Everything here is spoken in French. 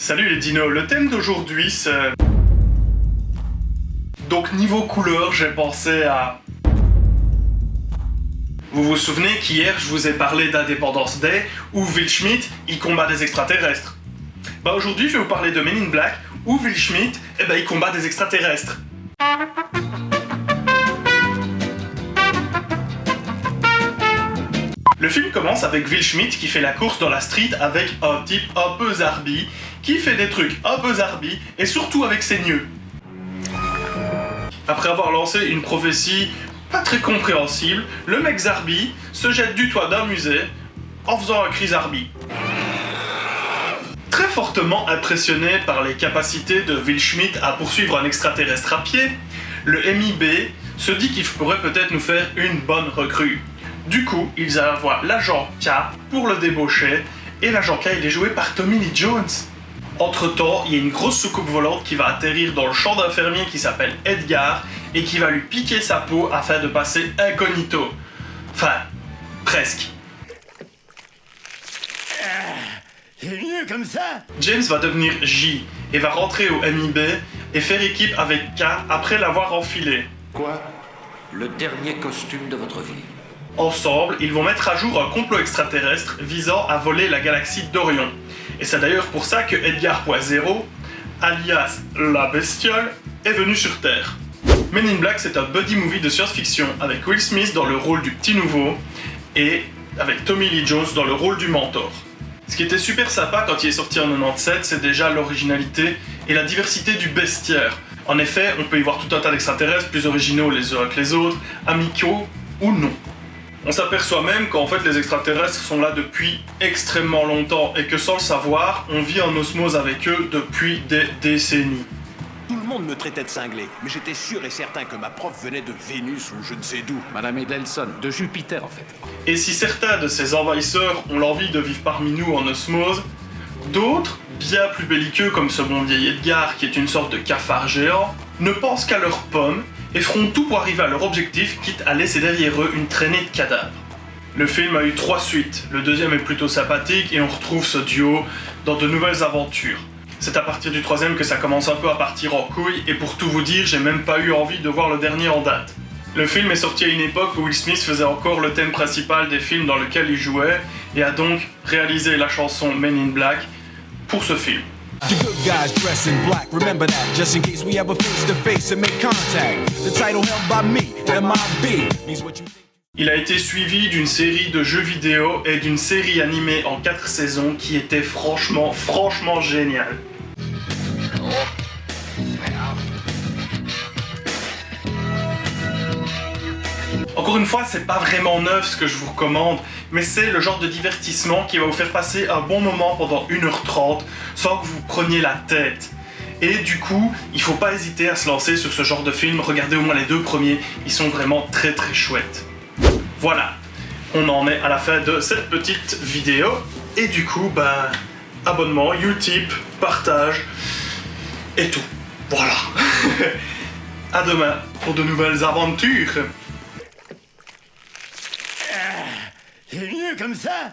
Salut les dinos, le thème d'aujourd'hui c'est... Donc niveau couleur, j'ai pensé à... Vous vous souvenez qu'hier je vous ai parlé d'Independence Day où Will Smith il combat des extraterrestres. Bah aujourd'hui je vais vous parler de Men in Black où Will Smith il combat des extraterrestres. Le film commence avec Will Smith qui fait la course dans la street avec un type un peu zarbi, qui fait des trucs un peu zarbi et surtout avec ses nœuds. Après avoir lancé une prophétie pas très compréhensible, le mec zarbi se jette du toit d'un musée en faisant un cri zarbi. Très fortement impressionné par les capacités de Will Smith à poursuivre un extraterrestre à pied, le MIB se dit qu'il pourrait peut-être nous faire une bonne recrue. Du coup, ils envoient l'agent K pour le débaucher, et l'agent K il est joué par Tommy Lee Jones. Entre-temps, il y a une grosse soucoupe volante qui va atterrir dans le champ d'un fermier qui s'appelle Edgar, et qui va lui piquer sa peau afin de passer incognito. Enfin, presque. C'est mieux comme ça. James va devenir J, et va rentrer au MIB, et faire équipe avec K après l'avoir enfilé. Quoi? Le dernier costume de votre vie. Ensemble, ils vont mettre à jour un complot extraterrestre visant à voler la galaxie d'Orion. Et c'est d'ailleurs pour ça que Edgar.0, alias la bestiole, est venu sur Terre. Men in Black, c'est un buddy movie de science-fiction avec Will Smith dans le rôle du petit nouveau et avec Tommy Lee Jones dans le rôle du mentor. Ce qui était super sympa quand il est sorti en 97, c'est déjà l'originalité et la diversité du bestiaire. En effet, on peut y voir tout un tas d'extraterrestres plus originaux les uns que les autres, amicaux ou non. On s'aperçoit même qu'en fait les extraterrestres sont là depuis extrêmement longtemps et que sans le savoir, on vit en osmose avec eux depuis des décennies. Tout le monde me traitait de cinglé, mais j'étais sûr et certain que ma prof venait de Vénus ou je ne sais d'où. Madame Edelson, de Jupiter en fait. Et si certains de ces envahisseurs ont l'envie de vivre parmi nous en osmose, d'autres, bien plus belliqueux comme ce bon vieil Edgar qui est une sorte de cafard géant, ne pensent qu'à leurs pommes et feront tout pour arriver à leur objectif, quitte à laisser derrière eux une traînée de cadavres. Le film a eu 3 suites, le deuxième est plutôt sympathique et on retrouve ce duo dans de nouvelles aventures. C'est à partir du 3e que ça commence un peu à partir en couille et pour tout vous dire, j'ai même pas eu envie de voir le dernier en date. Le film est sorti à une époque où Will Smith faisait encore le thème principal des films dans lesquels il jouait et a donc réalisé la chanson Men in Black pour ce film. The good guys dress in black, remember that, just in case we ever face to face and make contact. The title held by me, MIB, means what you think. Il a été suivi d'une série de jeux vidéo et d'une série animée en 4 saisons qui était franchement géniale. Encore une fois, c'est pas vraiment neuf ce que je vous recommande, mais c'est le genre de divertissement qui va vous faire passer un bon moment pendant 1h30 sans que vous preniez la tête. Et du coup, il faut pas hésiter à se lancer sur ce genre de film, regardez au moins les 2 premiers, ils sont vraiment très chouettes. Voilà, on en est à la fin de cette petite vidéo, et du coup, abonnement, Utip, partage, et tout. Voilà. À demain pour de nouvelles aventures. C'est mieux comme ça.